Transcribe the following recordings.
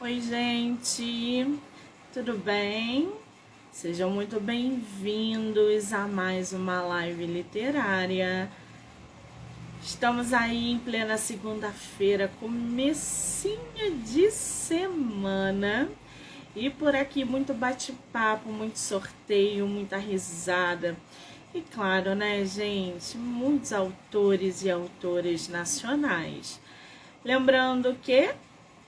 Oi, gente, tudo bem? Sejam muito bem-vindos a mais uma live literária. Estamos aí em plena segunda-feira, comecinho de semana. E por aqui muito bate-papo, muito sorteio, muita risada. E claro, né, gente, muitos autores e autoras nacionais. Lembrando que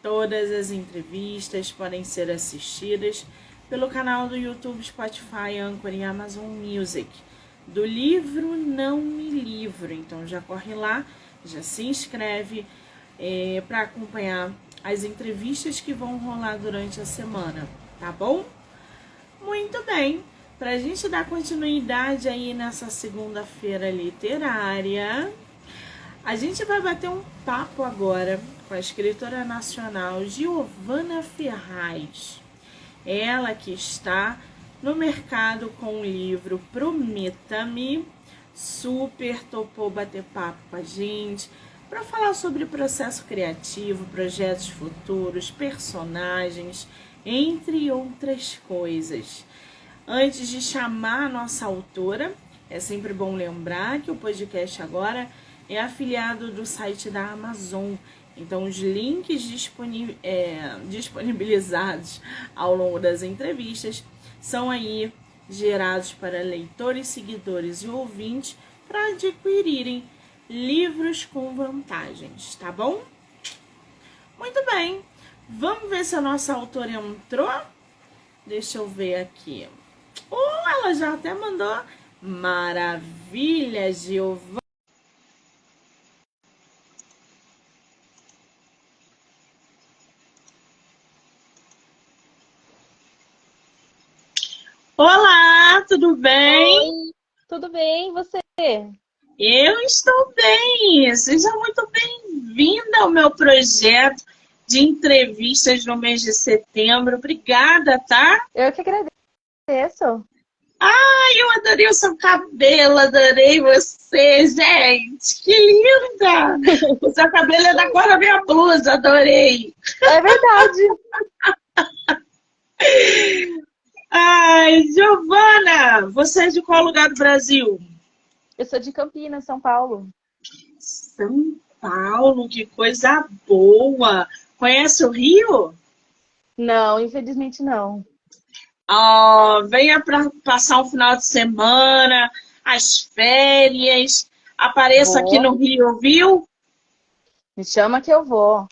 todas as entrevistas podem ser assistidas pelo canal do YouTube, Spotify, Anchor e Amazon Music. Do livro Não Me Livro. Então já corre lá, já se inscreve para acompanhar as entrevistas que vão rolar durante a semana, tá bom? Muito bem. Para a gente dar continuidade aí nessa segunda-feira literária, a gente vai bater um papo agora com a escritora nacional Giovana Ferraz. Ela que está no mercado com o livro Prometa-me, super topou bater papo com a gente para falar sobre processo criativo, projetos futuros, personagens, entre outras coisas. Antes de chamar a nossa autora, é sempre bom lembrar que o podcast agora é afiliado do site da Amazon. Então, os links disponibilizados ao longo das entrevistas são aí gerados para leitores, seguidores e ouvintes para adquirirem livros com vantagens, tá bom? Muito bem, vamos ver se a nossa autora entrou? Deixa eu ver aqui. Ela já até mandou. Maravilha, Giovana. Olá, tudo bem? Oi, tudo bem? E você? Eu estou bem. Seja muito bem-vinda ao meu projeto de entrevistas no mês de setembro. Obrigada, tá? Eu que agradeço. Ai, eu adorei o seu cabelo, adorei você, gente. Que linda! O seu cabelo é da cor da minha blusa, adorei. É verdade. Ai, Giovana, você é de qual lugar do Brasil? Eu sou de Campinas, São Paulo. São Paulo, que coisa boa! Conhece o Rio? Não, infelizmente não. Venha para passar um final de semana, as férias, apareça aqui Vou. no Rio, viu? Me chama que eu vou.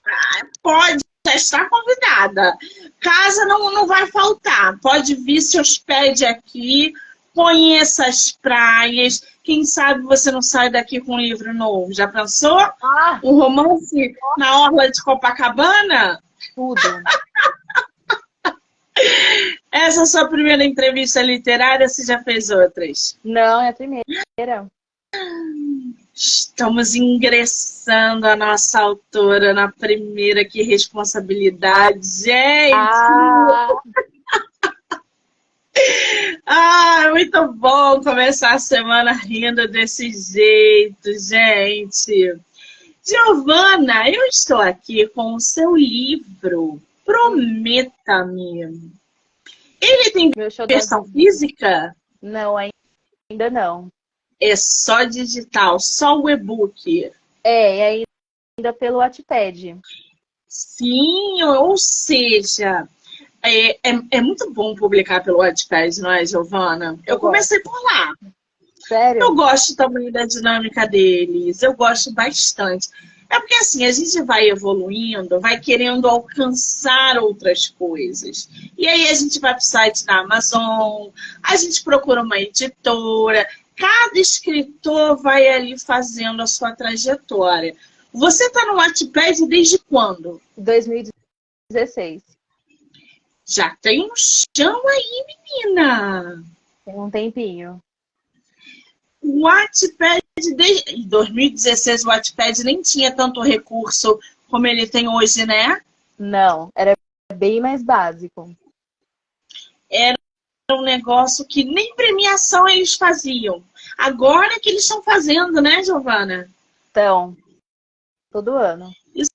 Pode, já está convidada. Casa não vai faltar. Pode vir, se hospede aqui, conheça as praias. Quem sabe você não sai daqui com um livro novo. Já pensou? Ah, Um romance na orla de Copacabana? tudo. Essa é a sua primeira entrevista literária, você já fez outras? Não, é a primeira. Estamos ingressando a nossa autora na primeira, que responsabilidade, gente! Ah, Muito bom começar a semana rindo desse jeito, gente! Giovana, eu estou aqui com o seu livro, Prometa-me. Ele tem meu versão xodózinho. física? Não, ainda não. É só digital, só o e-book. É ainda pelo Wattpad. Sim, ou seja, é muito bom publicar pelo Wattpad, não é, Giovana? Eu Eu gosto. comecei por lá. Eu Sério? gosto também da dinâmica deles, eu gosto bastante. É porque assim, a gente vai evoluindo, vai querendo alcançar outras coisas. E aí a gente vai para o site da Amazon, a gente procura uma editora, cada escritor vai ali fazendo a sua trajetória. Você está no Wattpad desde quando? 2016. Já tem um chão aí, menina! Tem um tempinho. O Wattpad, em 2016, o Wattpad nem tinha tanto recurso como ele tem hoje, né? Não, era bem mais básico. Era um negócio que nem premiação eles faziam. Agora que eles estão fazendo, né, Giovana? Então, todo ano. Isso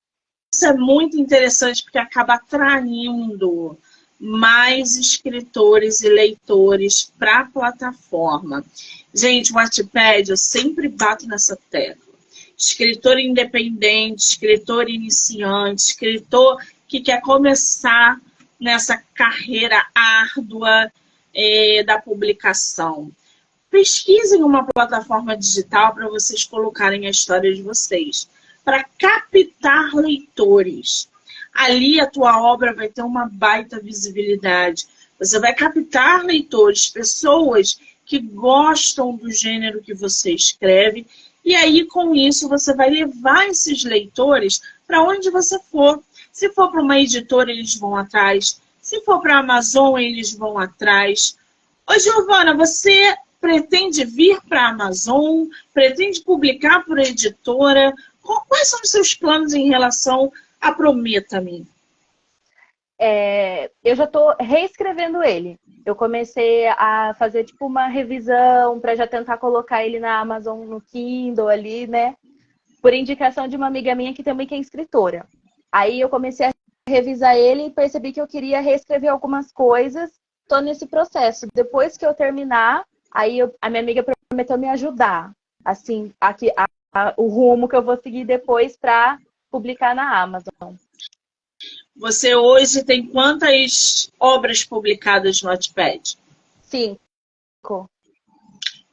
isso é muito interessante porque acaba atraindo mais escritores e leitores para a plataforma. Gente, o Wattpad, eu sempre bato nessa tecla. Escritor independente, escritor iniciante, escritor que quer começar nessa carreira árdua da publicação. Pesquisem uma plataforma digital para vocês colocarem a história de vocês, para captar leitores. Ali a tua obra vai ter uma baita visibilidade. Você vai captar leitores, pessoas que gostam do gênero que você escreve, e aí com isso você vai levar esses leitores para onde você for. Se for para uma editora, eles vão atrás. Se for para a Amazon, eles vão atrás. Ô, Giovana, você pretende vir para a Amazon? Pretende publicar por editora? Quais são os seus planos em relação a Prometa-me? Eu já estou reescrevendo ele. Eu comecei a fazer tipo uma revisão para já tentar colocar ele na Amazon, no Kindle ali, né? Por indicação de uma amiga minha que também é escritora. Aí eu comecei a revisar ele e percebi que eu queria reescrever algumas coisas. Estou nesse processo. Depois que eu terminar, aí a minha amiga prometeu me ajudar. Assim, o rumo que eu vou seguir depois para publicar na Amazon. Você hoje tem quantas obras publicadas no Wattpad? 5.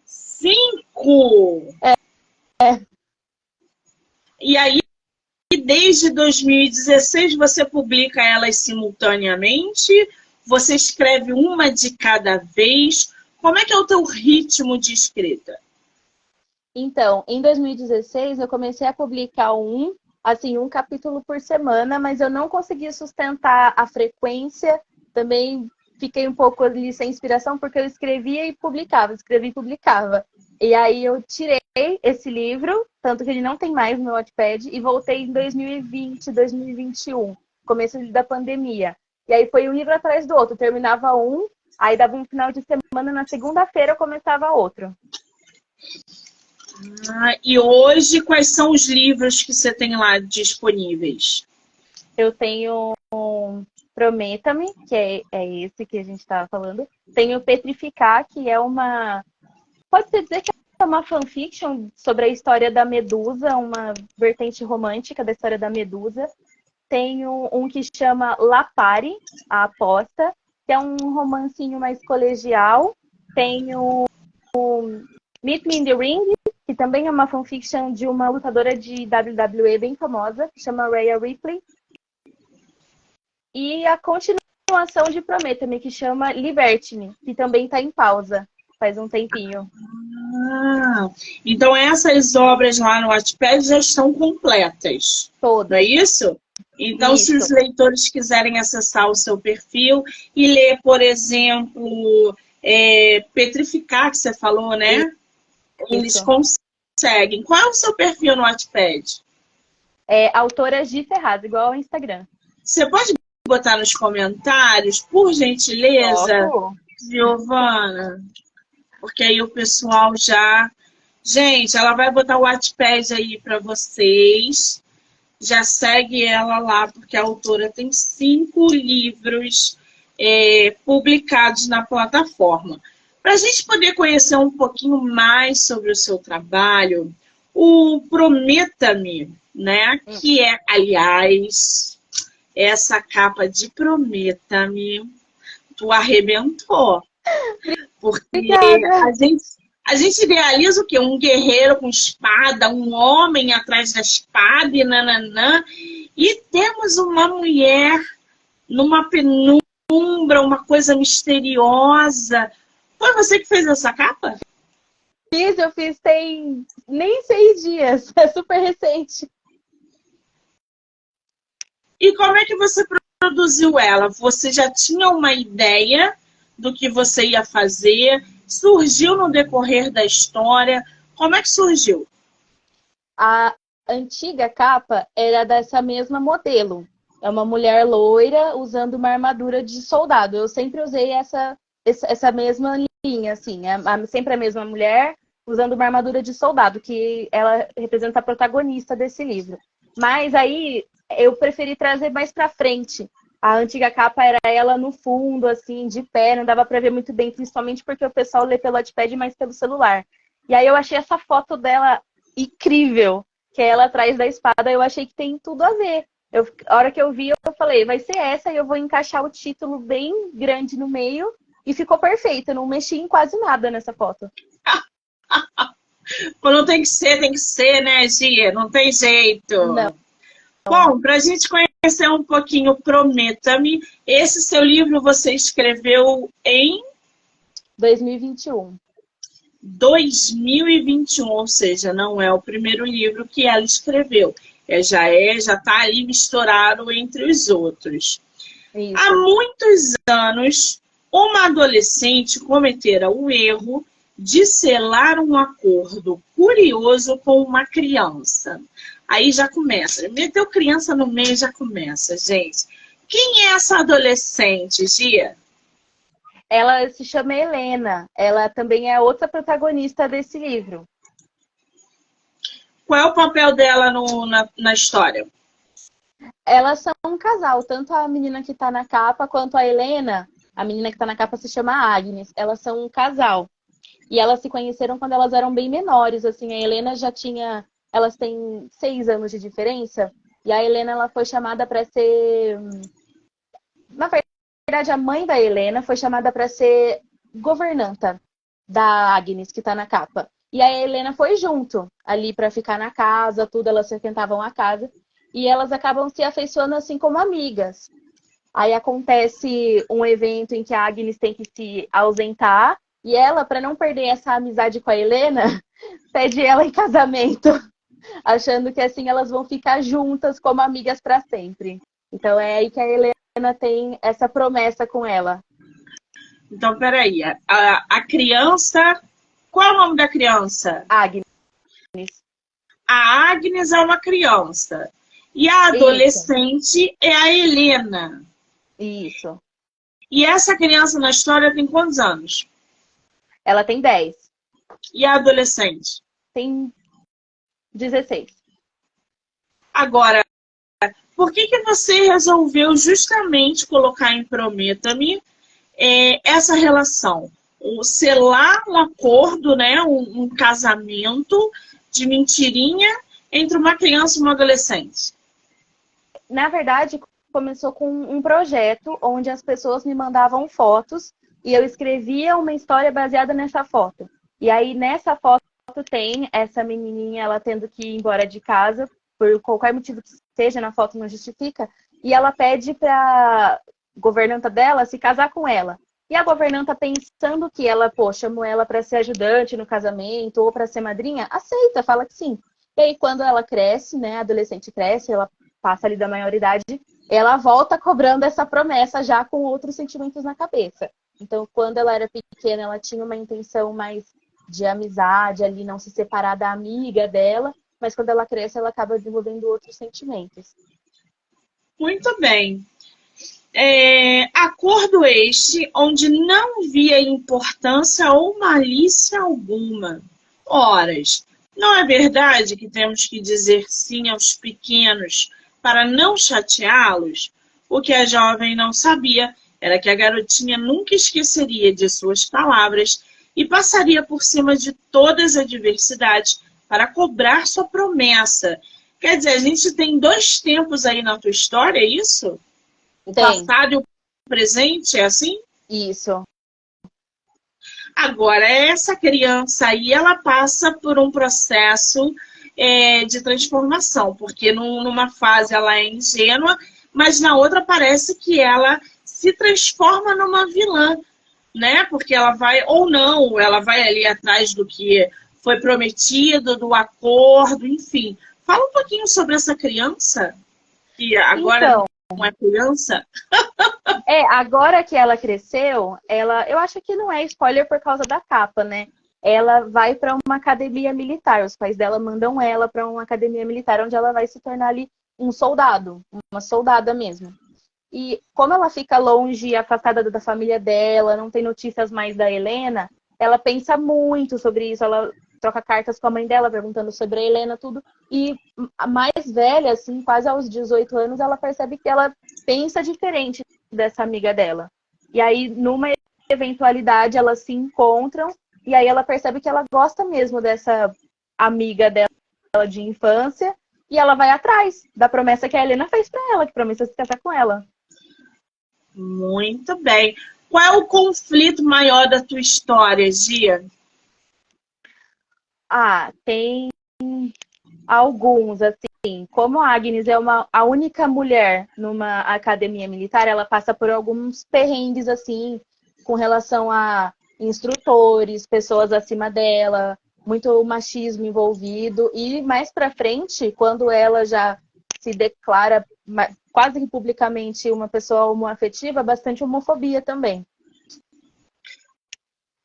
5? É. E aí, desde 2016, você publica elas simultaneamente? Você escreve uma de cada vez? Como é que é o teu ritmo de escrita? Então, em 2016, eu comecei a publicar um capítulo por semana, mas eu não consegui sustentar a frequência. Também fiquei um pouco ali sem inspiração, porque eu escrevia e publicava, escrevia e publicava. E aí eu tirei esse livro, tanto que ele não tem mais no meu Wattpad, e voltei em 2020, 2021, começo da pandemia. E aí foi um livro atrás do outro, terminava um, aí dava um final de semana, na segunda-feira eu começava outro. E hoje, quais são os livros que você tem lá disponíveis? Eu tenho Prometa-me, que é esse que a gente estava falando. Tenho Petrificar, que é uma... Pode-se dizer que é uma fanfiction sobre a história da Medusa, uma vertente romântica da história da Medusa. Tenho um que chama Lapari, a Aposta, que é um romancinho mais colegial. Tenho Meet Me in the Ring, que também é uma fanfiction de uma lutadora de WWE bem famosa, que chama Rhea Ripley. E a continuação de Prometa-me, que chama Liberte-me, que também está em pausa, faz um tempinho. Então essas obras lá no Wattpad já estão completas. Todas. Não é isso? Então, Isso. Se os leitores quiserem acessar o seu perfil e ler, por exemplo, Petrificar, que você falou, né? Eles conseguem. Qual é o seu perfil no Wattpad? Autora Gi Ferraz, igual ao Instagram. Você pode botar nos comentários, por gentileza, Giovana? Porque aí o pessoal já... Gente, ela vai botar o Wattpad aí para vocês. Já segue ela lá, porque a autora tem 5 livros publicados na plataforma. Para a gente poder conhecer um pouquinho mais sobre o seu trabalho, o Prometa-me, né? Que é, aliás, essa capa de Prometa-me, tu arrebentou. Porque a gente idealiza o quê? Um guerreiro com espada, um homem atrás da espada e nananã. E temos uma mulher numa penumbra, uma coisa misteriosa. Foi você que fez essa capa? Eu fiz tem nem 6 dias, é super recente. E como é que você produziu ela? Você já tinha uma ideia do que você ia fazer? Surgiu no decorrer da história? Como é que surgiu? A antiga capa era dessa mesma modelo. É uma mulher loira usando uma armadura de soldado. Eu sempre usei essa mesma linha, assim. Sempre a mesma mulher usando uma armadura de soldado, que ela representa a protagonista desse livro. Mas aí eu preferi trazer mais pra frente. A antiga capa era ela no fundo, assim, de pé, não dava pra ver muito bem, principalmente porque o pessoal lê pelo iPad mais pelo celular. E aí eu achei essa foto dela incrível, que é ela atrás da espada, eu achei que tem tudo a ver. A hora que eu vi, eu falei, vai ser essa, e eu vou encaixar o título bem grande no meio, e ficou perfeito, eu não mexi em quase nada nessa foto. Quando tem que ser, né, Gia? Não tem jeito. Não, Bom, para a gente conhecer um pouquinho Prometa-me, esse seu livro você escreveu em 2021. 2021, ou seja, não é o primeiro livro que ela escreveu. Já está ali misturado entre os outros. Há Isso. muitos anos, uma adolescente cometera o erro de selar um acordo curioso com uma criança. Aí já começa. Meteu criança no meio, já começa, gente. Quem é essa adolescente, Gia? Ela se chama Helena. Ela também é outra protagonista desse livro. Qual é o papel dela na história? Elas são um casal, tanto a menina que tá na capa quanto a Helena. A menina que tá na capa se chama Agnes. Elas são um casal. E elas se conheceram quando elas eram bem menores. Assim, a Helena já tinha. Elas têm 6 anos de diferença. E a Helena ela foi chamada para ser. Na verdade, a mãe da Helena foi chamada para ser governanta da Agnes, que tá na capa. E a Helena foi junto ali para ficar na casa, tudo, elas frequentavam a casa. E elas acabam se afeiçoando assim como amigas. Aí acontece um evento em que a Agnes tem que se ausentar. E ela, para não perder essa amizade com a Helena, pede ela em casamento, achando que assim elas vão ficar juntas como amigas para sempre. Então é aí que a Helena tem essa promessa com ela. Então, peraí. A criança. Qual é o nome da criança? Agnes. A Agnes é uma criança. E a Isso, adolescente é a Helena. isso. E essa criança na história tem quantos anos? Ela tem 10. E a adolescente? Tem 16. Agora, por que você resolveu justamente colocar em Prometa-me essa relação? Selar um acordo, né, um casamento de mentirinha entre uma criança e uma adolescente? Na verdade, começou com um projeto onde as pessoas me mandavam fotos e eu escrevia uma história baseada nessa foto. E aí, nessa foto, tem essa menininha, ela tendo que ir embora de casa, por qualquer motivo que seja, na foto não justifica, e ela pede para governanta dela se casar com ela. E a governanta, pensando que ela, pô, chamou ela para ser ajudante no casamento ou para ser madrinha, aceita, fala que sim. E aí, quando ela cresce, né, a adolescente cresce, ela passa ali da maioridade, ela volta cobrando essa promessa já com outros sentimentos na cabeça. Então, quando ela era pequena, ela tinha uma intenção mais de amizade, ali não se separar da amiga dela, mas quando ela cresce, ela acaba desenvolvendo outros sentimentos. Muito bem. Acordo este onde não via importância ou malícia alguma. Horas, não é verdade que temos que dizer sim aos pequenos para não chateá-los? O que a jovem não sabia era que a garotinha nunca esqueceria de suas palavras e passaria por cima de todas as adversidades para cobrar sua promessa. Quer dizer, a gente tem dois tempos aí na tua história, é isso? O Tem, passado e o presente, é assim? isso. Agora, essa criança aí, ela passa por um processo de transformação, porque numa fase ela é ingênua, mas na outra parece que ela se transforma numa vilã, né? Porque ela vai, ou não, ela vai ali atrás do que foi prometido, do acordo, enfim. Fala um pouquinho sobre essa criança, que agora Então, não é criança. agora que ela cresceu, eu acho que não é spoiler por causa da capa, né? Ela vai para uma academia militar. Os pais dela mandam ela para uma academia militar, onde ela vai se tornar ali um soldado, uma soldada mesmo. E como ela fica longe, afastada da família dela, não tem notícias mais da Helena, ela pensa muito sobre isso. Ela troca cartas com a mãe dela, perguntando sobre a Helena, tudo. E a mais velha, assim, quase aos 18 anos, ela percebe que ela pensa diferente dessa amiga dela. E aí, numa eventualidade, elas se encontram, e aí ela percebe que ela gosta mesmo dessa amiga dela de infância, e ela vai atrás da promessa que a Helena fez pra ela, que prometeu se casar com ela. Muito bem. Qual é o conflito maior da tua história, Gia? Tem alguns, assim. Como a Agnes é a única mulher numa academia militar, ela passa por alguns perrengues, assim, com relação a instrutores, pessoas acima dela, muito machismo envolvido. E mais pra frente, quando ela já se declara quase que publicamente uma pessoa homoafetiva, bastante homofobia também.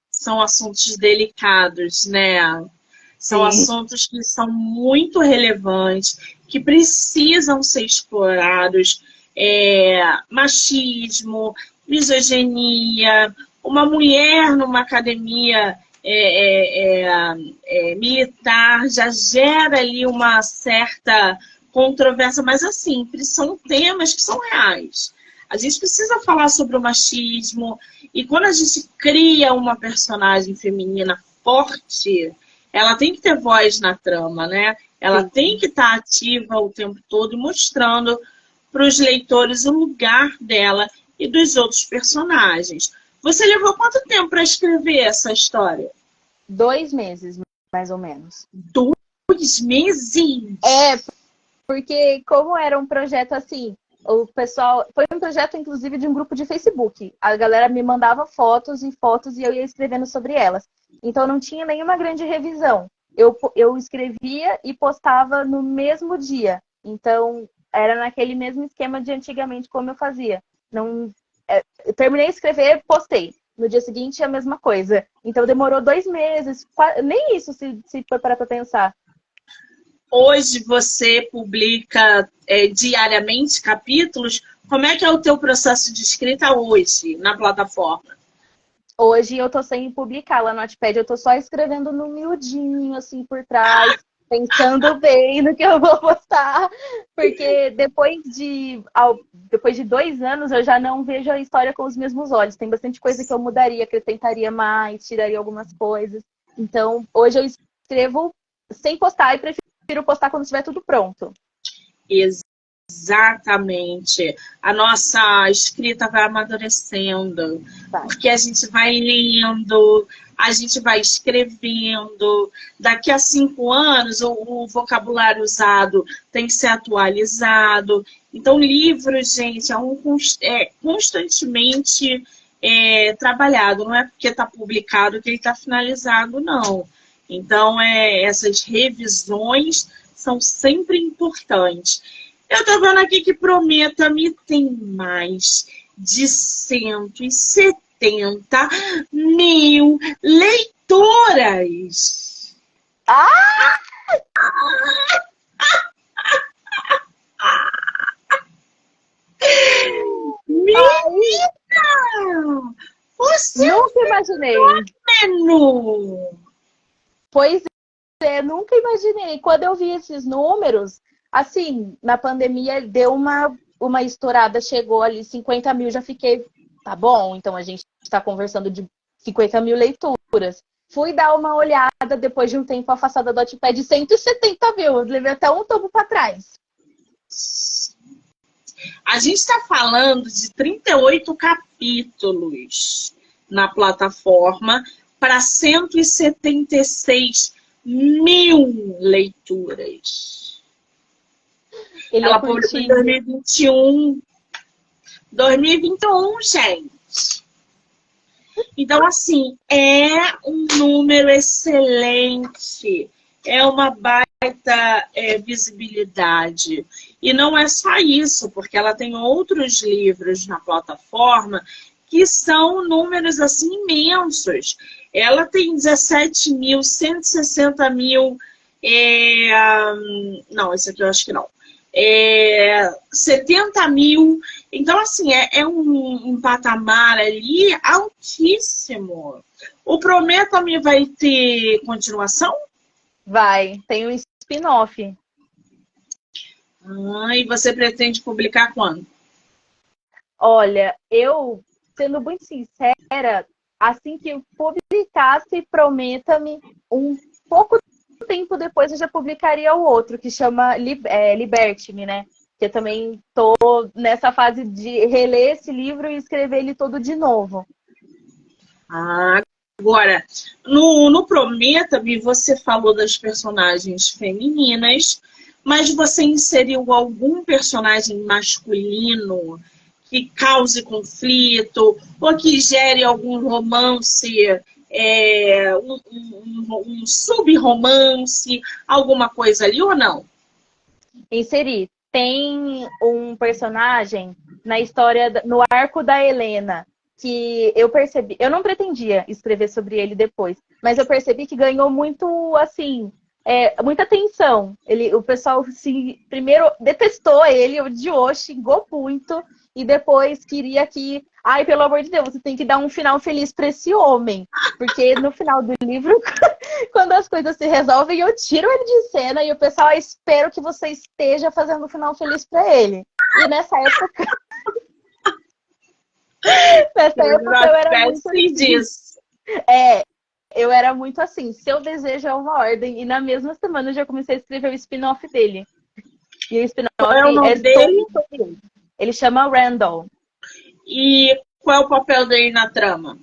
São assuntos delicados, né? São Sim. assuntos que são muito relevantes, que precisam ser explorados. Machismo, misoginia, uma mulher numa academia militar já gera ali uma certa controvérsia, mas assim, são temas que são reais. A gente precisa falar sobre o machismo, e quando a gente cria uma personagem feminina forte, ela tem que ter voz na trama, né? Ela tem que estar ativa o tempo todo, mostrando para os leitores o lugar dela e dos outros personagens. Você levou quanto tempo para escrever essa história? 2 meses, mais ou menos. 2 meses? Porque como era um projeto assim, o pessoal... Foi um projeto, inclusive, de um grupo de Facebook. A galera me mandava fotos e eu ia escrevendo sobre elas. Então, não tinha nenhuma grande revisão. Eu escrevia e postava no mesmo dia. Então, era naquele mesmo esquema de antigamente, como eu fazia. Eu terminei de escrever, postei. No dia seguinte, a mesma coisa. Então, demorou 2 meses. Nem isso, se for parar pra pensar. Hoje você publica diariamente capítulos. Como é que é o teu processo de escrita hoje na plataforma? Hoje eu tô sem publicar lá no Wattpad, eu tô só escrevendo no miudinho, assim, por trás, pensando bem no que eu vou postar. Porque depois de 2 anos eu já não vejo a história com os mesmos olhos. Tem bastante coisa que eu mudaria, acrescentaria mais, tiraria algumas coisas. Então, hoje eu escrevo sem postar e prefiro postar quando estiver tudo pronto. Exatamente. A nossa escrita vai amadurecendo, porque a gente vai lendo, a gente vai escrevendo. Daqui a 5 anos, o vocabulário usado tem que ser atualizado. Então, livro, gente, é constantemente trabalhado. Não é porque está publicado que ele está finalizado, não. Então, essas revisões são sempre importantes. Eu estou vendo aqui que Prometa-me tem mais de 170 mil leitoras. Menina! Você nunca imaginei. Fenômeno! Pois nunca imaginei. Quando eu vi esses números, assim, na pandemia deu uma estourada, chegou ali 50 mil, já fiquei, tá bom, então a gente está conversando de 50 mil leituras. Fui dar uma olhada depois de um tempo afastada do Wattpad, 170 mil, eu levei até um tombo para trás. A gente está falando de 38 capítulos na plataforma para 176 mil leituras. Ela publicou em 2021. 2021, gente. Então, assim, é um número excelente. É uma baita visibilidade. E não é só isso, porque ela tem outros livros na plataforma que são números assim imensos. Ela tem 17 mil, 160 mil. Não, esse aqui eu acho que não. 70 mil. Então, assim, é um patamar ali altíssimo. O Prometa-me vai ter continuação? Vai, tem um spin-off. E você pretende publicar quando? Olha, eu, sendo muito sincera, assim que eu publicasse Prometa-me, um pouco tempo depois eu já publicaria o outro, que chama Liberte-me, né? Que eu também tô nessa fase de reler esse livro e escrever ele todo de novo. Agora, no Prometa-me, você falou das personagens femininas, mas você inseriu algum personagem masculino que cause conflito ou que gere algum romance, um sub-romance, alguma coisa ali ou não? Inserir. Tem um personagem na história, no arco da Helena, que eu percebi, eu não pretendia escrever sobre ele depois, mas eu percebi que ganhou muito, assim, muita atenção. O pessoal primeiro detestou ele, odiou, xingou muito, e depois queria que, ai, pelo amor de Deus, você tem que dar um final feliz para esse homem, porque no final do livro, quando as coisas se resolvem, eu tiro ele de cena e o pessoal, espero que você esteja fazendo um final feliz para ele. E nessa época, eu era muito disso. Eu era muito assim, seu desejo é uma ordem. E na mesma semana eu já comecei a escrever o spin-off dele. E o spin-off Qual é o nome dele? Ele chama Randall. E qual é o papel dele na trama?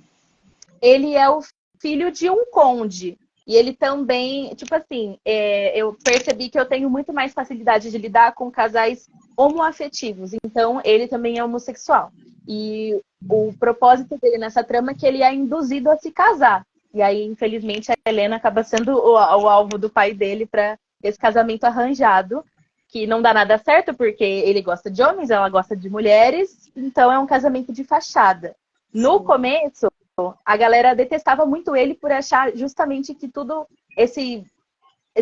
Ele é o filho de um conde. E ele também, tipo assim, eu percebi que eu tenho muito mais facilidade de lidar com casais homoafetivos. Então, ele também é homossexual. E o propósito dele nessa trama é que ele é induzido a se casar. E aí, infelizmente, a Helena acaba sendo o alvo do pai dele para esse casamento arranjado, que não dá nada certo, porque ele gosta de homens, ela gosta de mulheres, então é um casamento de fachada. No começo, a galera detestava muito ele por achar justamente que tudo esse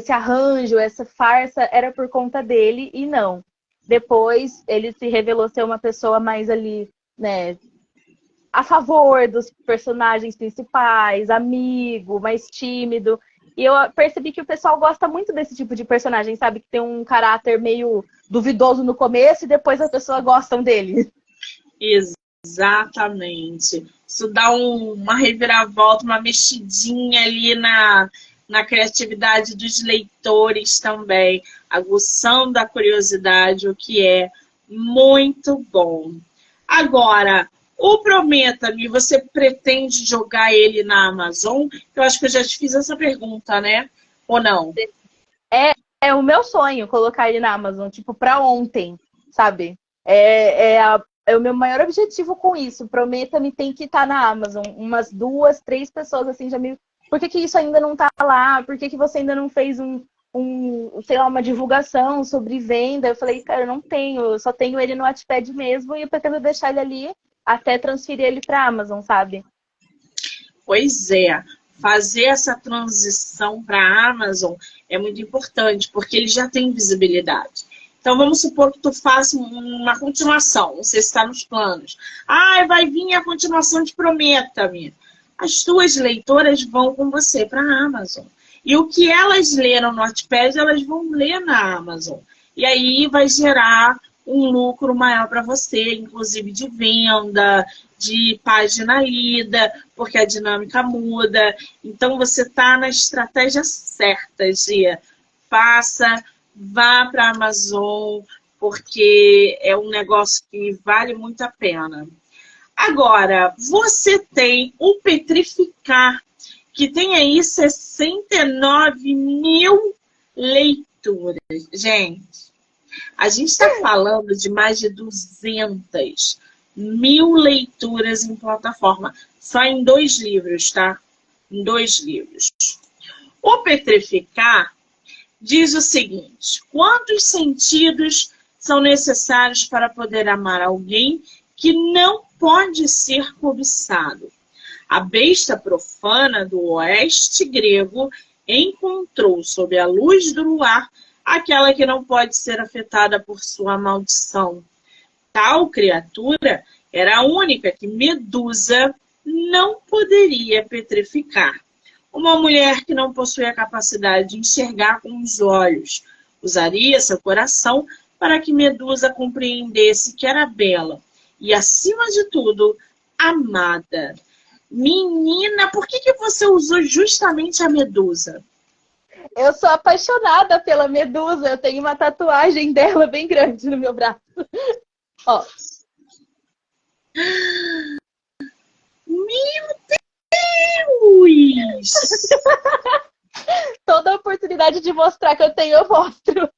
arranjo, essa farsa era por conta dele, e não. Depois, ele se revelou ser uma pessoa mais ali, né, a favor dos personagens principais, amigo, mais tímido. E eu percebi que o pessoal gosta muito desse tipo de personagem, sabe? Que tem um caráter meio duvidoso no começo e depois as pessoas gostam dele. Exatamente. Isso dá uma reviravolta, uma mexidinha ali na criatividade dos leitores também, aguçando a curiosidade, o que é muito bom. Agora, o Prometa-me, você pretende jogar ele na Amazon? Eu acho que eu já te fiz essa pergunta, né? Ou não? É o meu sonho colocar ele na Amazon, tipo, pra ontem, sabe? É o meu maior objetivo com isso. Prometa-me tem que estar na Amazon. Umas 2, 3 pessoas assim já me. Por que isso ainda não tá lá? Por que você ainda não fez sei lá, uma divulgação sobre venda? Eu falei, cara, eu não tenho, eu só tenho ele no Wattpad mesmo e eu pretendo deixar ele ali até transferir ele pra Amazon, sabe? Pois é. Fazer essa transição para a Amazon é muito importante, porque ele já tem visibilidade. Então, vamos supor que tu faça uma continuação, não sei se está nos planos. Vai vir a continuação de Prometa-me. As tuas leitoras vão com você para a Amazon. E o que elas leram no Wattpad, elas vão ler na Amazon. E aí vai gerar um lucro maior para você, inclusive de venda, de página lida, porque a dinâmica muda. Então, você está na estratégia certa, Gia. Vá para a Amazon, porque é um negócio que vale muito a pena. Agora, você tem o Petrificar, que tem aí 69 mil leituras. Gente, a gente está falando de mais de 200 mil leituras em plataforma. Só em 2 livros, tá? Em 2 livros. O Petrificar diz o seguinte: quantos sentidos são necessários para poder amar alguém que não pode ser cobiçado? A besta profana do oeste grego encontrou sob a luz do luar aquela que não pode ser afetada por sua maldição. Tal criatura era a única que Medusa não poderia petrificar. Uma mulher que não possui a capacidade de enxergar com os olhos usaria seu coração para que Medusa compreendesse que era bela e, acima de tudo, amada. Menina, por que você usou justamente a Medusa? Eu sou apaixonada pela Medusa. Eu tenho uma tatuagem dela bem grande no meu braço. Ó. Meu Deus! Toda oportunidade de mostrar que eu tenho, eu mostro.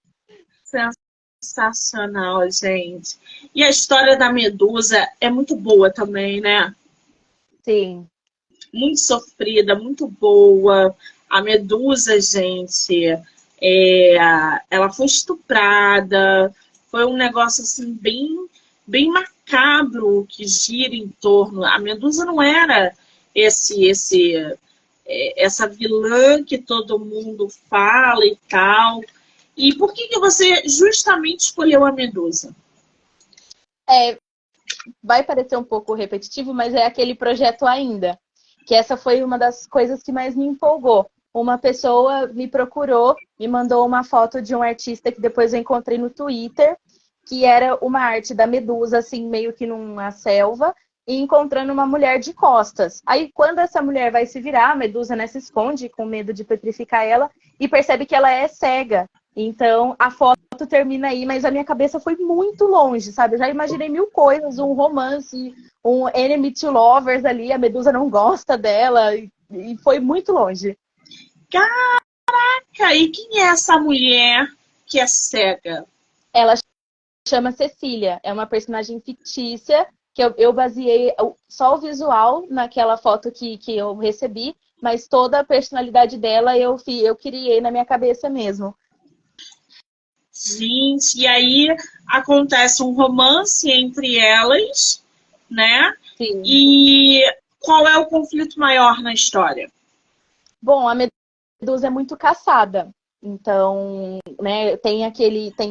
Sensacional, gente. E a história da Medusa é muito boa também, né? Sim. Muito sofrida, muito boa. A Medusa, gente, ela foi estuprada. Foi um negócio assim bem macabro que gira em torno. A Medusa não era essa vilã que todo mundo fala e tal. E por que você justamente escolheu a Medusa? Vai parecer um pouco repetitivo, mas é aquele projeto ainda. Que essa foi uma das coisas que mais me empolgou. Uma pessoa me procurou, me mandou uma foto de um artista que depois eu encontrei no Twitter, que era uma arte da Medusa, assim, meio que numa selva, e encontrando uma mulher de costas. Aí, quando essa mulher vai se virar, a Medusa, né, se esconde com medo de petrificar ela e percebe que ela é cega. Então, a foto termina aí, mas a minha cabeça foi muito longe, sabe? Eu já imaginei mil coisas, um romance, um enemy to lovers ali, a Medusa não gosta dela, e foi muito longe. Caraca, e quem é essa mulher que é cega? Ela chama Cecília, é uma personagem fictícia que eu baseei só o visual naquela foto que eu recebi, mas toda a personalidade dela eu criei na minha cabeça mesmo. Gente, e aí acontece um romance entre elas, né? Sim. E qual é o conflito maior na história? Bom, a Medusa é muito caçada. Então, né,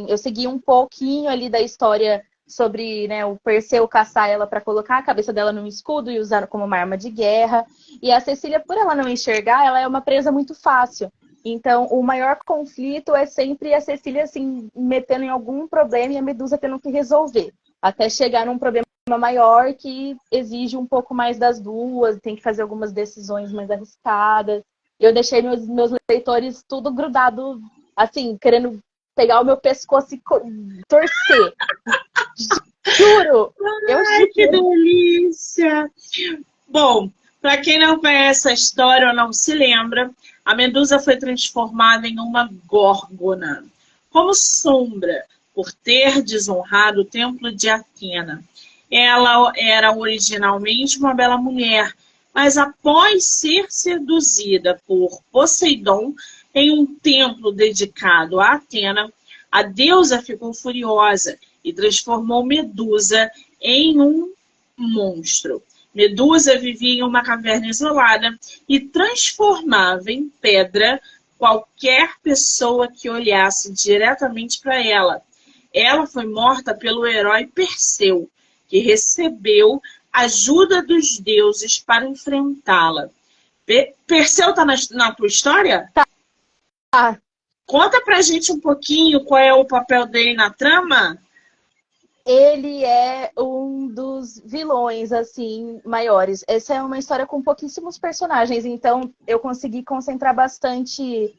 eu segui um pouquinho ali da história sobre, né, o Perseu caçar ela para colocar a cabeça dela num escudo e usar como uma arma de guerra. E a Cecília, por ela não enxergar, ela é uma presa muito fácil. Então, o maior conflito é sempre a Cecília, assim, metendo em algum problema e a Medusa tendo que resolver. Até chegar num problema maior que exige um pouco mais das duas, tem que fazer algumas decisões mais arriscadas. Eu deixei meus leitores tudo grudado, assim, querendo pegar o meu pescoço e torcer. Juro! Ai, que delícia! Bom, para quem não conhece a história ou não se lembra, a Medusa foi transformada em uma górgona, como sombra, por ter desonrado o templo de Atena. Ela era originalmente uma bela mulher, mas após ser seduzida por Poseidon em um templo dedicado a Atena, a deusa ficou furiosa e transformou Medusa em um monstro. Medusa vivia em uma caverna isolada e transformava em pedra qualquer pessoa que olhasse diretamente para ela. Ela foi morta pelo herói Perseu, que recebeu ajuda dos deuses para enfrentá-la. Perseu está na tua história? Tá. Conta pra gente um pouquinho qual é o papel dele na trama. Ele é um dos vilões, assim, maiores. Essa é uma história com pouquíssimos personagens, então eu consegui concentrar bastante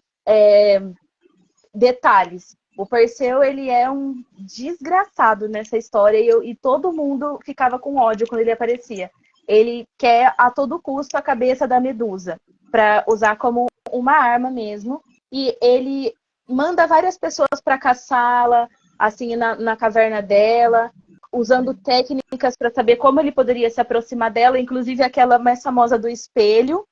detalhes. O Perseu, ele é um desgraçado nessa história e todo mundo ficava com ódio quando ele aparecia. Ele quer a todo custo a cabeça da Medusa para usar como uma arma mesmo. E ele manda várias pessoas para caçá-la, assim, na caverna dela, usando técnicas para saber como ele poderia se aproximar dela, inclusive aquela mais famosa do espelho.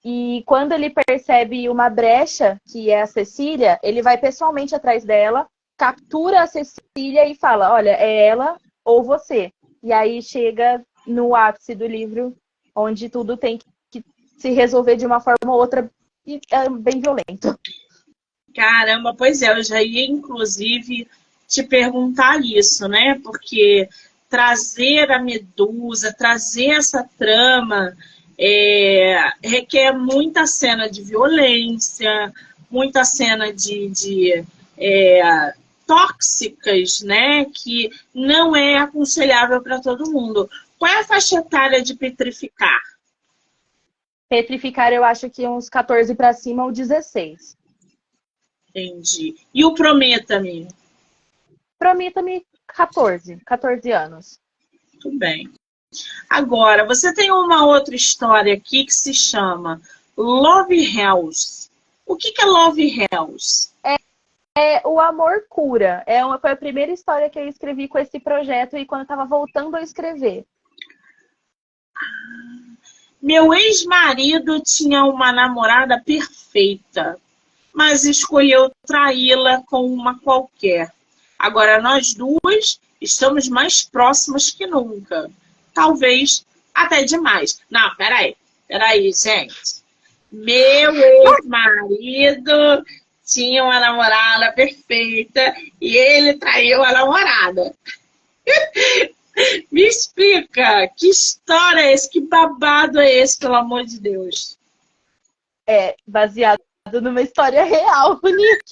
E quando ele percebe uma brecha, que é a Cecília, ele vai pessoalmente atrás dela, captura a Cecília e fala, olha, é ela ou você. E aí chega no ápice do livro, onde tudo tem que se resolver de uma forma ou outra, e é bem violento. Caramba, pois é, eu já ia inclusive te perguntar isso, né? Porque trazer a Medusa, trazer essa trama, requer muita cena de violência, muita cena de tóxicas, né? Que não é aconselhável para todo mundo. Qual é a faixa etária de Petrificar? Petrificar, eu acho que uns 14 para cima ou 16. Entendi. E o Prometa-me? Prometa-me 14 anos. Muito bem. Agora, você tem uma outra história aqui que se chama Love Hells. O que é Love Hells? O Amor Cura. Foi a primeira história que eu escrevi com esse projeto e quando eu estava voltando a escrever. Meu ex-marido tinha uma namorada perfeita, mas escolheu traí-la com uma qualquer. Agora nós duas estamos mais próximas que nunca. Talvez até demais. Não, peraí, gente. Meu ex-marido tinha uma namorada perfeita e ele traiu a namorada. Me explica, que história é esse? Que babado é esse, pelo amor de Deus? Baseado numa história real, Nick.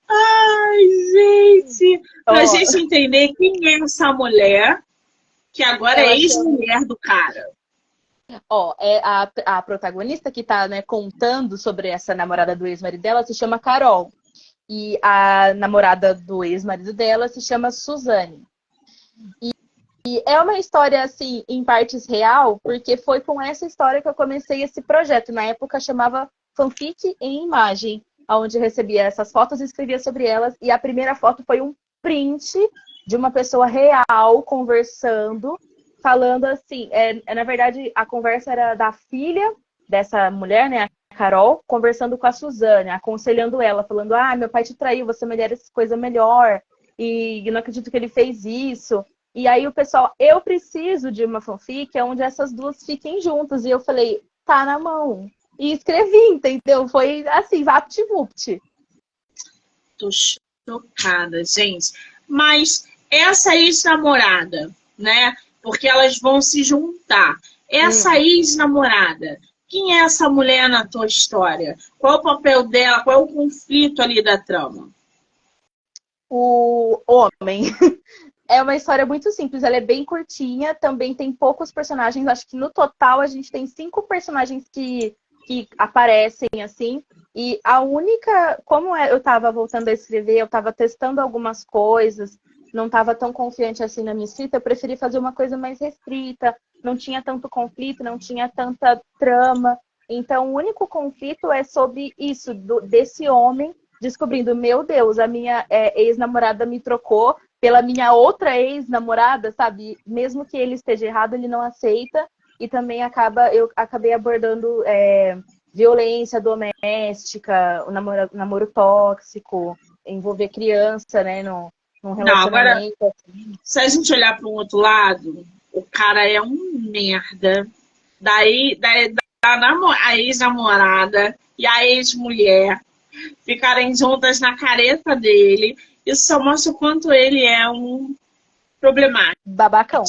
Ai, gente. Pra gente entender quem é essa mulher, que agora é ex-mulher do cara. A protagonista que tá, né, contando sobre essa namorada do ex-marido dela se chama Carol. E a namorada do ex-marido dela se chama Suzane. E é uma história, assim, em partes real, porque foi com essa história que eu comecei esse projeto. Na época chamava Fanfic em Imagem, onde eu recebia essas fotos e escrevia sobre elas. E a primeira foto foi um print de uma pessoa real conversando, falando assim, na verdade, a conversa era da filha dessa mulher, né, a Carol, conversando com a Suzane, aconselhando ela, falando, meu pai te traiu, você merece coisa melhor, e eu não acredito que ele fez isso. E aí o pessoal, eu preciso de uma fanfic onde essas duas fiquem juntas. E eu falei, tá na mão. E escrevi, entendeu? Foi assim, vapt-vupt. Tô chocada, gente. Mas essa ex-namorada, né? Porque elas vão se juntar. Essa ex-namorada, quem é essa mulher na tua história? Qual é o papel dela? Qual é o conflito ali da trama? O homem. É uma história muito simples, ela é bem curtinha, também tem poucos personagens. Acho que no total a gente tem 5 personagens que aparecem, assim. E a única... Como eu estava voltando a escrever, eu estava testando algumas coisas, não estava tão confiante assim na minha escrita, eu preferi fazer uma coisa mais restrita, não tinha tanto conflito, não tinha tanta trama. Então, o único conflito é sobre isso, desse homem descobrindo, meu Deus, a minha ex-namorada me trocou pela minha outra ex-namorada, sabe? Mesmo que ele esteja errado, ele não aceita. E também eu acabei abordando violência doméstica, o namoro tóxico, envolver criança, né, num relacionamento. Não, agora, se a gente olhar para um outro lado, o cara é um merda. Daí a ex-namorada e a ex-mulher ficarem juntas na careta dele. Isso só mostra o quanto ele é um problemático. Babacão.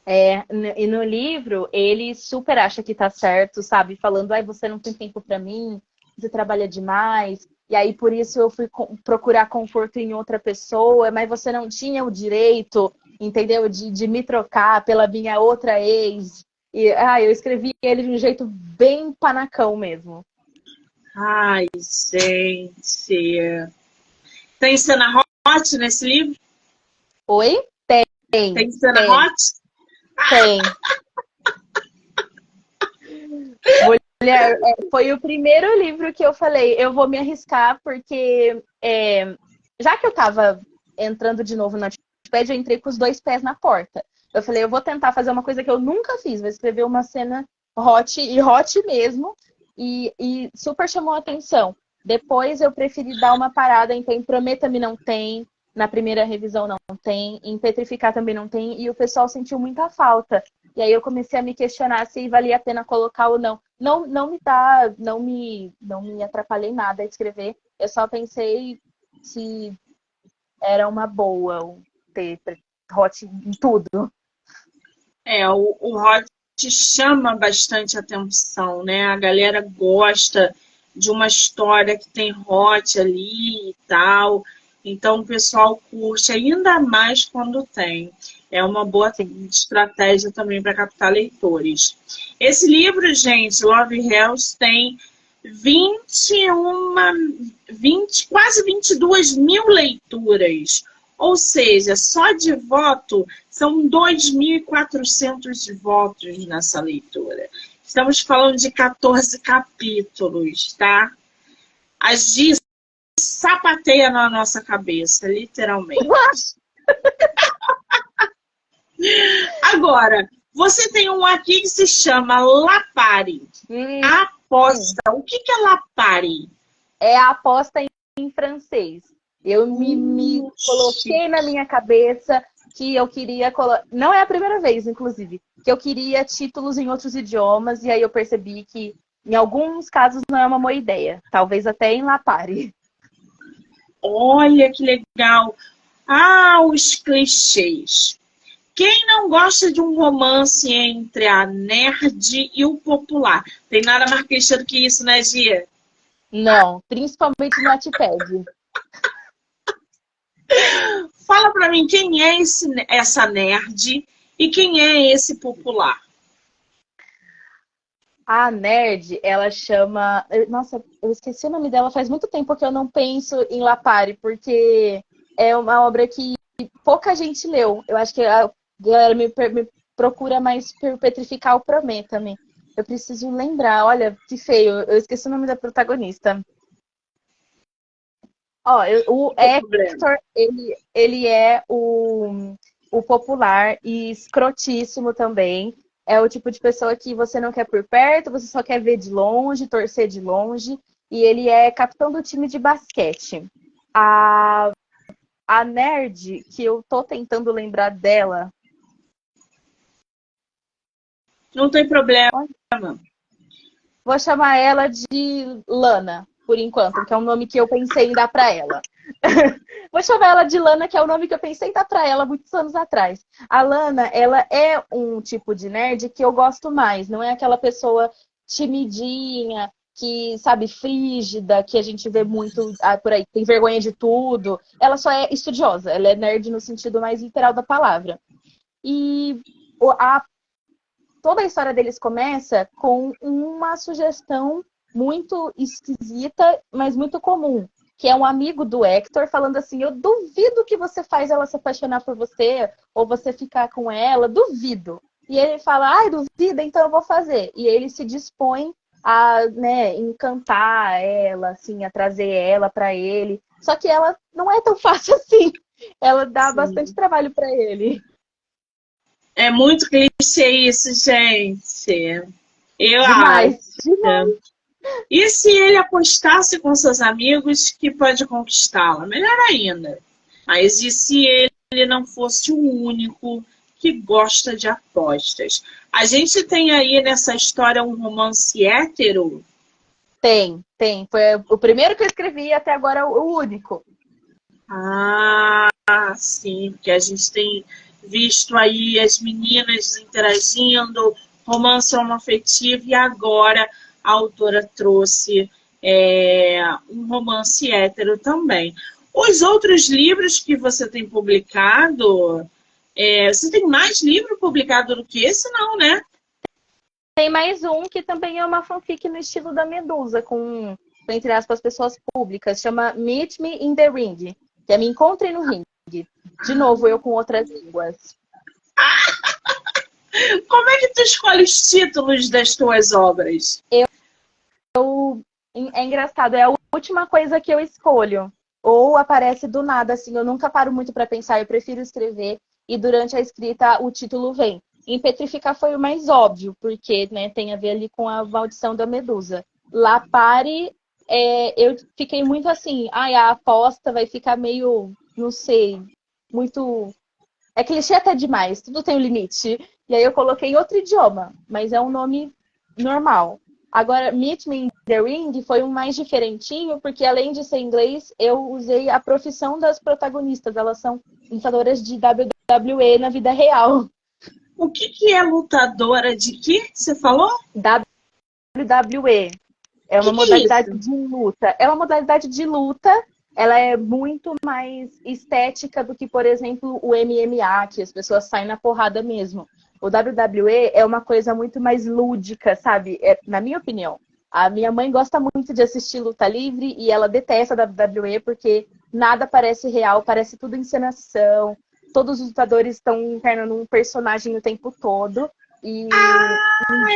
E no livro, ele super acha que tá certo, sabe? Falando, você não tem tempo pra mim, você trabalha demais. E aí, por isso, eu fui procurar conforto em outra pessoa, mas você não tinha o direito, entendeu? De me trocar pela minha outra ex. E eu escrevi ele de um jeito bem panacão mesmo. Ai, gente. Tem cena hot nesse livro? Oi? Tem cena hot? Tem. Mulher, foi o primeiro livro que eu falei, eu vou me arriscar, porque já que eu tava entrando de novo na Wattpad, eu entrei com os 2 pés na porta. Eu falei, eu vou tentar fazer uma coisa que eu nunca fiz, vou escrever uma cena hot, e hot mesmo, e super chamou a atenção. Depois eu preferi dar uma parada, então Prometa-me não tem, na primeira revisão não tem, em Petrificar também não tem, e o pessoal sentiu muita falta. E aí eu comecei a me questionar se valia a pena colocar ou não. Não me atrapalhei nada a escrever, Eu só pensei que era uma boa ter hot em tudo. O hot chama bastante atenção, né? A galera gosta de uma história que tem hot ali e tal. Então o pessoal curte ainda mais quando tem. É uma boa Sim. estratégia também para captar leitores. Esse livro, gente, Love Hells, tem quase 22 mil leituras. Ou seja, só de voto são 2.400 votos nessa leitura. Estamos falando de 14 capítulos, tá? A Gi sapateia na nossa cabeça, literalmente. Agora, você tem um aqui que se chama Lapari. Aposta. O que é Lapari? É a aposta em francês. Eu me coloquei na minha cabeça que eu queria... Não é a primeira vez, inclusive, que eu queria títulos em outros idiomas, e aí eu percebi que, em alguns casos, não é uma boa ideia. Talvez até em Lapari. Olha que legal. Ah, os clichês. Quem não gosta de um romance entre a nerd e o popular? Tem nada mais clichê do que isso, né, Gia? Não, principalmente no Wattpad. Fala pra mim quem é essa nerd e quem é esse popular. A nerd, ela chama... Nossa, eu esqueci o nome dela faz muito tempo que eu não penso em Lapari, porque é uma obra que pouca gente leu. Eu acho que a galera me procura mais por Petrificar o Prometa-me. Eu preciso lembrar. Olha, que feio. Eu esqueci o nome da protagonista. Ó, o Hector, ele é o popular e escrotíssimo também. É o tipo de pessoa que você não quer por perto, você só quer ver de longe, torcer de longe. E ele é capitão do time de basquete. A, a nerd, que eu tô tentando lembrar dela. Não tem problema. Vou chamar ela de Lana, por enquanto, que é um nome que eu pensei em dar pra ela. Vou chamar ela de Lana, que é o nome que eu pensei em dar pra ela muitos anos atrás. A Lana, ela é um tipo de nerd que eu gosto mais. Não é aquela pessoa timidinha, que, sabe, frígida, que a gente vê muito por aí, tem vergonha de tudo. Ela só é estudiosa, ela é nerd no sentido mais literal da palavra. E toda a história deles começa com uma sugestão muito esquisita, mas muito comum, que é um amigo do Hector falando assim: eu duvido que você faz ela se apaixonar por você, ou você ficar com ela, duvido. E ele fala: ai, duvida, então eu vou fazer. E ele se dispõe a, né, encantar ela, assim, a trazer ela para ele. Só que ela não é tão fácil assim. Ela dá bastante trabalho para ele. É muito clichê isso, gente. Eu Demais, acho. demais. E se ele apostasse com seus amigos que pode conquistá-la? Melhor ainda. Mas e se ele não fosse o único que gosta de apostas? A gente tem aí nessa história um romance hétero? Tem. Foi o primeiro que eu escrevi e até agora o único. Ah, sim, porque a gente tem visto aí as meninas interagindo, romance homoafetivo, e agora a autora trouxe um romance hétero também. Os outros livros que você tem publicado, você tem mais livro publicado do que esse, não, né? Tem mais um que também é uma fanfic no estilo da Medusa, com, entre aspas, pessoas públicas. Chama Meet Me in the Ring, que é Me Encontre no Ring. De novo, eu com outras línguas. Como é que tu escolhe os títulos das tuas obras? É engraçado, é a última coisa que eu escolho. Ou aparece do nada, assim, eu nunca paro muito para pensar, eu prefiro escrever e durante a escrita o título vem. Em Petrificar foi o mais óbvio, porque, né, tem a ver ali com a maldição da Medusa. Lapari, eu fiquei muito assim, a aposta vai ficar meio, não sei, muito... É clichê até demais, tudo tem um limite. E aí eu coloquei em outro idioma, mas é um nome normal. Agora, Meet Me in the Ring foi um mais diferentinho, porque além de ser inglês, eu usei a profissão das protagonistas. Elas são lutadoras de WWE na vida real. O que é lutadora de quê? Você falou? WWE. É uma Que modalidade isso? de luta. É uma modalidade de luta. Ela é muito mais estética do que, por exemplo, o MMA, que as pessoas saem na porrada mesmo. O WWE é uma coisa muito mais lúdica, sabe? Na minha opinião. A minha mãe gosta muito de assistir luta livre e ela detesta a WWE porque nada parece real, parece tudo encenação. Todos os lutadores estão encarnando um personagem o tempo todo. E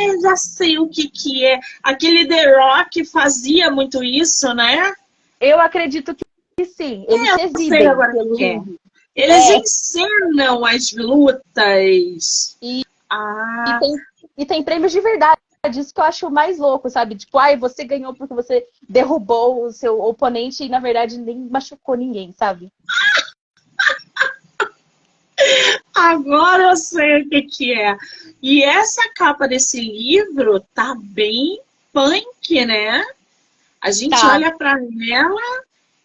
Eu já sei o que é. Aquele The Rock fazia muito isso, né? eu acredito que sim, eles se Eu sei exibem agora o pelo que é. ringue. Eles encenam as lutas. E, e, Ah, tem, e tem prêmios de verdade. Isso que eu acho mais louco, sabe? Tipo, ai, você ganhou porque você derrubou o seu oponente e, na verdade, nem machucou ninguém, sabe? agora eu sei o que é. E essa capa desse livro tá bem punk, né? A gente Tá. olha para ela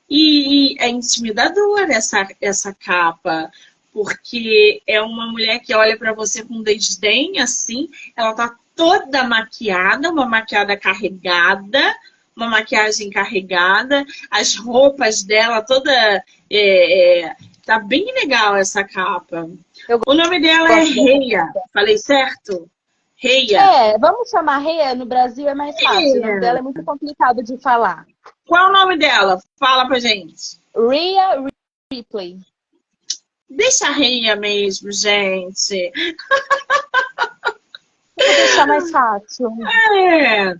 e é intimidadora essa capa, porque é uma mulher que olha para você com desdém, assim, ela tá toda maquiada, uma maquiagem carregada, as roupas dela toda tá bem legal essa capa. Eu O nome dela é gosto dessa Reia, capa. falei certo? Reia. É, vamos chamar Rhea, no Brasil é mais fácil. O nome dela é muito complicado de falar. Qual é o nome dela? Fala pra gente. Rhea Ripley. Deixa a Reia mesmo, gente. Eu vou deixar mais fácil. É.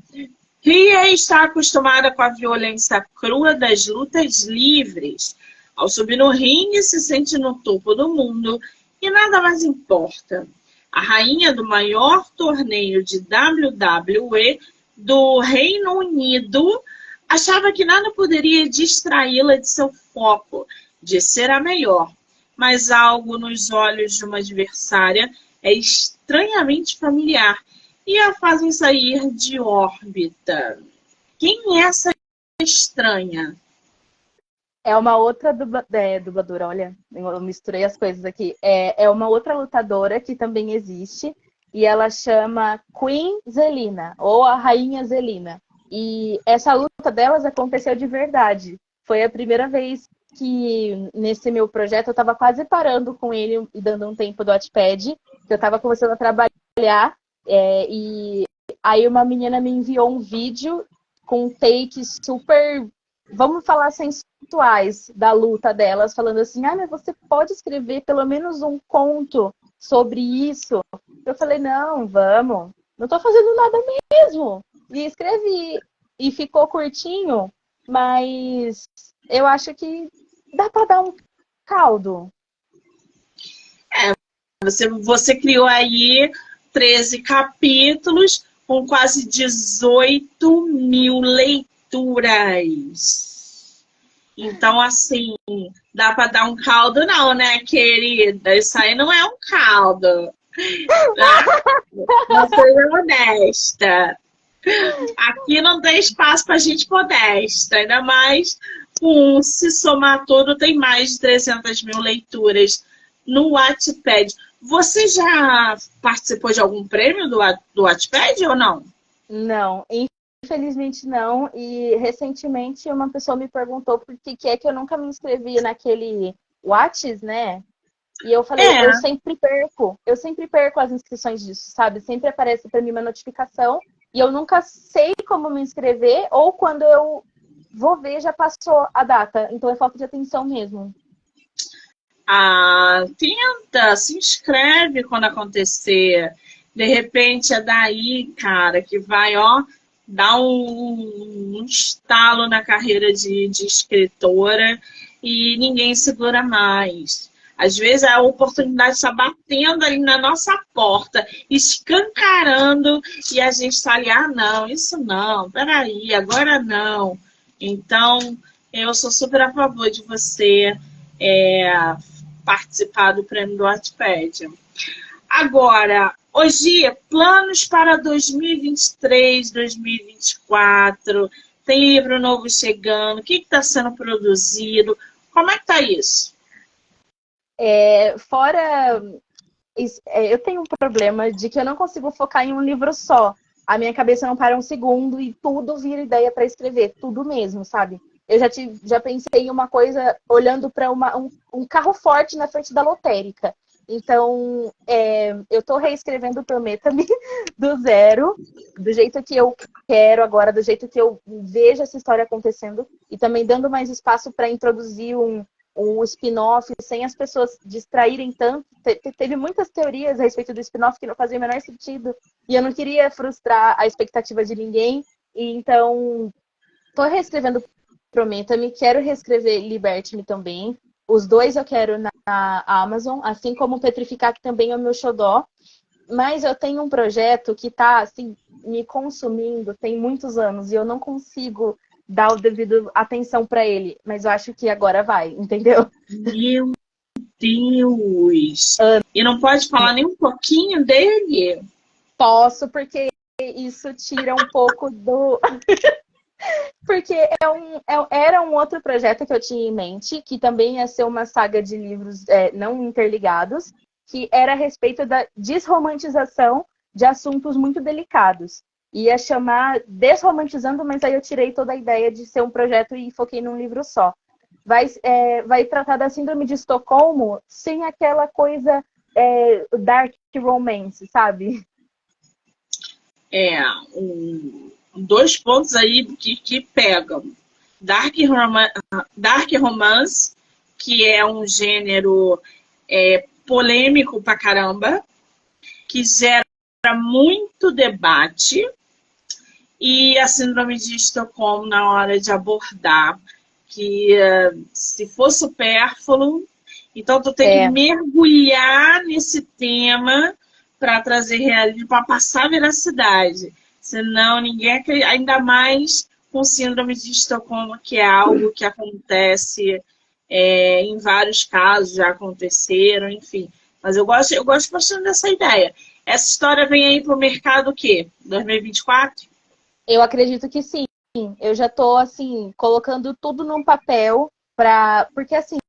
Ria está acostumada com a violência crua das lutas livres. Ao subir no ringue, se sente no topo do mundo e nada mais importa. A rainha do maior torneio de WWE do Reino Unido achava que nada poderia distraí-la de seu foco, de ser a melhor. Mas algo nos olhos de uma adversária é estranhamente familiar e a fazem sair de órbita. Quem é essa estranha? É uma outra dubladora, olha, eu misturei as coisas aqui. É uma outra lutadora que também existe e ela chama Queen Zelina, ou a Rainha Zelina. E essa luta delas aconteceu de verdade. Foi a primeira vez que nesse meu projeto eu estava quase parando com ele e dando um tempo do Wattpad, que eu estava começando a trabalhar e aí uma menina me enviou um vídeo com takes super, vamos falar sensuais da luta delas, falando assim, mas você pode escrever pelo menos um conto sobre isso? Eu falei, não, vamos, não tô fazendo nada mesmo. E escrevi, e ficou curtinho, mas eu acho que dá para dar um caldo. Você criou aí 13 capítulos com quase 18 mil leituras. Então, assim, dá para dar um caldo não, né, querida? Isso aí não é um caldo. Não seja modesta. Aqui não tem espaço para gente modesta. Ainda mais com se somar tudo, tem mais de 300 mil leituras no Wattpad. Você já participou de algum prêmio do Wattpad ou não? Não, infelizmente não. E recentemente uma pessoa me perguntou por que é que eu nunca me inscrevi naquele Whats, né? E eu falei, É, eu sempre perco as inscrições disso, sabe? Sempre aparece para mim uma notificação e eu nunca sei como me inscrever ou quando eu vou ver já passou a data. Então é falta de atenção mesmo. tenta, se inscreve quando acontecer. De repente é daí, cara, que vai, ó, dar um estalo na carreira de escritora e ninguém segura mais. Às vezes a oportunidade está batendo ali na nossa porta, escancarando, e a gente está ali, não, isso não, peraí, agora não. Então, eu sou super a favor de você participar do prêmio do Wattpad. Agora, Hoje, planos para 2023, 2024, tem livro novo chegando, o que está sendo produzido, como é que tá isso? Fora, eu tenho um problema de que eu não consigo focar em um livro só. A minha cabeça não para um segundo e tudo vira ideia para escrever, tudo mesmo, sabe? Eu já pensei em uma coisa olhando para um carro forte na frente da lotérica. Então, eu estou reescrevendo o Prometa-me do zero, do jeito que eu quero agora, do jeito que eu vejo essa história acontecendo, e também dando mais espaço para introduzir um spin-off sem as pessoas distraírem tanto. Teve muitas teorias a respeito do spin-off que não faziam o menor sentido, e eu não queria frustrar a expectativa de ninguém, e então estou reescrevendo Prometa-me, quero reescrever Liberte-me também. Os dois eu quero na Amazon, assim como Petrificar, que também é o meu xodó. Mas eu tenho um projeto que está assim, me consumindo tem muitos anos e eu não consigo dar o devido atenção para ele. Mas eu acho que agora vai, entendeu? Meu Deus! E não pode falar nem um pouquinho dele? Posso, porque isso tira um pouco do... Porque era um outro projeto que eu tinha em mente, que também ia ser uma saga de livros não interligados, que era a respeito da desromantização de assuntos muito delicados. Ia chamar Desromantizando, mas aí eu tirei toda a ideia de ser um projeto e foquei num livro só. Vai tratar da síndrome de Estocolmo sem aquela coisa dark romance, sabe? Dois pontos aí que pegam. Dark Romance, que é um gênero polêmico pra caramba, que gera muito debate, e a síndrome de Estocolmo na hora de abordar, que se for supérfluo, então tu tem que mergulhar nesse tema para trazer realismo, para passar veracidade. Senão ninguém acredita, ainda mais com síndrome de Estocolmo, que é algo que acontece em vários casos, já aconteceram, enfim. Mas eu gosto bastante dessa ideia. Essa história vem aí para o mercado o quê? 2024? Eu acredito que sim. Eu já estou assim, colocando tudo num papel, porque assim,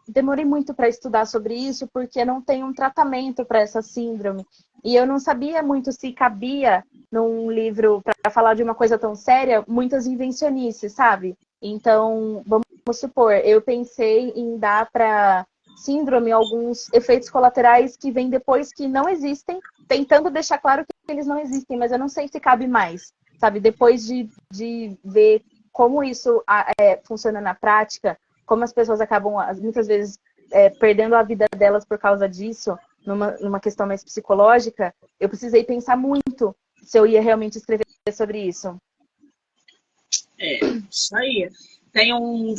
demorei muito para estudar sobre isso, porque não tem um tratamento para essa síndrome. E eu não sabia muito se cabia num livro, para falar de uma coisa tão séria, muitas invencionices, sabe? Então, vamos supor, eu pensei em dar para síndrome alguns efeitos colaterais que vêm depois que não existem, tentando deixar claro que eles não existem, mas eu não sei se cabe mais, sabe? Depois de ver como isso funciona na prática, como as pessoas acabam, muitas vezes, perdendo a vida delas por causa disso, numa questão mais psicológica, eu precisei pensar muito se eu ia realmente escrever sobre isso. Isso aí. Tem um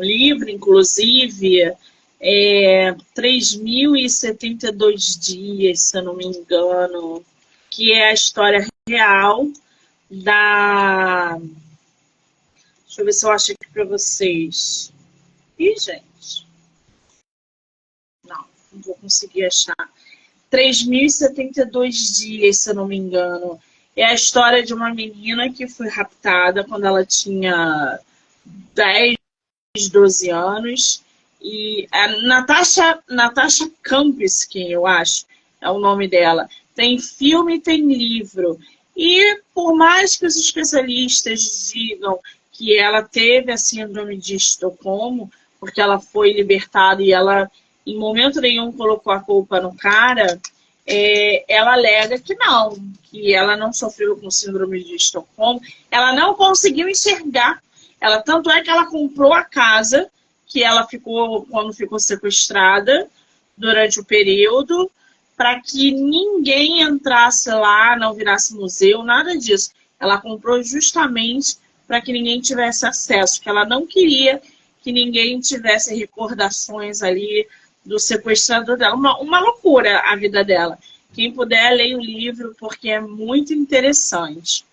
livro, inclusive, 3.072 dias, se eu não me engano, que é a história real da... Deixa eu ver se eu acho aqui para vocês. Ih, gente. Não vou conseguir achar. 3.072 dias, se eu não me engano. É a história de uma menina que foi raptada quando ela tinha 10, 12 anos. E a Natasha Kampusch, eu acho, é o nome dela. Tem filme e tem livro. E por mais que os especialistas digam que ela teve a síndrome de Estocolmo, porque ela foi libertada e ela, em momento nenhum, colocou a culpa no cara, ela alega que ela não sofreu com síndrome de Estocolmo, ela não conseguiu enxergar. Tanto é que ela comprou a casa que ela ficou quando ficou sequestrada durante o período, para que ninguém entrasse lá, não virasse museu, nada disso. Ela comprou justamente para que ninguém tivesse acesso, que ela não queria que ninguém tivesse recordações ali do sequestrador dela. Uma loucura a vida dela. Quem puder, leia o livro, porque é muito interessante.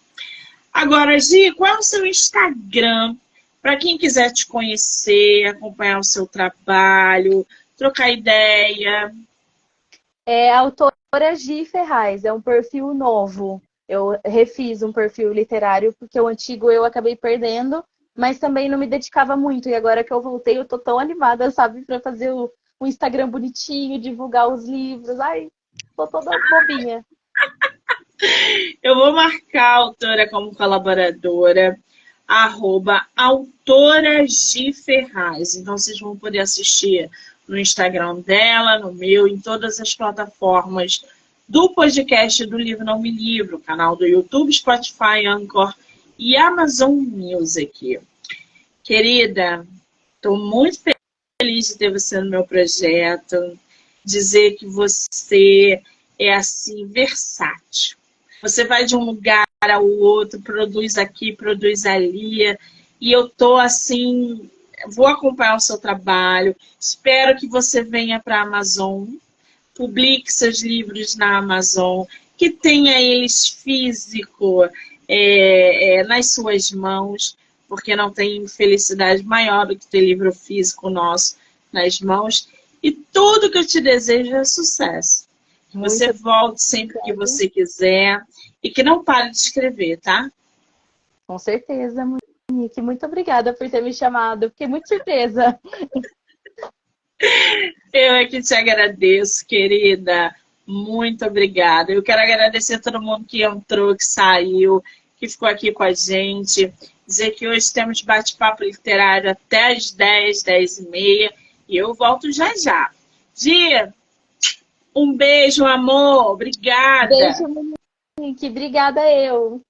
Agora, Gi, qual é o seu Instagram? Para quem quiser te conhecer, acompanhar o seu trabalho, trocar ideia. Autora Gi Ferraz, é um perfil novo. Eu refiz um perfil literário, porque o antigo eu acabei perdendo, mas também não me dedicava muito. E agora que eu voltei, eu tô tão animada, sabe, para fazer o Instagram bonitinho, divulgar os livros. Ai, tô toda bobinha. Eu vou marcar a autora como colaboradora, @autora G Ferraz. Então vocês vão poder assistir no Instagram dela, no meu, em todas as plataformas do podcast do Livro Não Me Livro, canal do YouTube, Spotify, Anchor e Amazon Music. Querida, estou muito feliz de ter você no meu projeto, dizer que você é assim versátil. Você vai de um lugar ao outro, produz aqui, produz ali, e eu tô assim, vou acompanhar o seu trabalho. Espero que você venha para a Amazon, publique seus livros na Amazon, que tenha eles físico nas suas mãos, porque não tem felicidade maior do que ter livro físico nosso nas mãos. E tudo que eu te desejo é sucesso. Que você volte sempre que você quiser e que não pare de escrever, tá? Com certeza, Monique. Muito obrigada por ter me chamado. Fiquei muito surpresa. Eu é que te agradeço, querida. Muito obrigada. Eu quero agradecer a todo mundo que entrou, que saiu, que ficou aqui com a gente. Dizer que hoje temos bate-papo literário até às 10, 10h30. E eu volto já já. Gia, um beijo, amor. Obrigada. Beijo, Monique. Obrigada eu.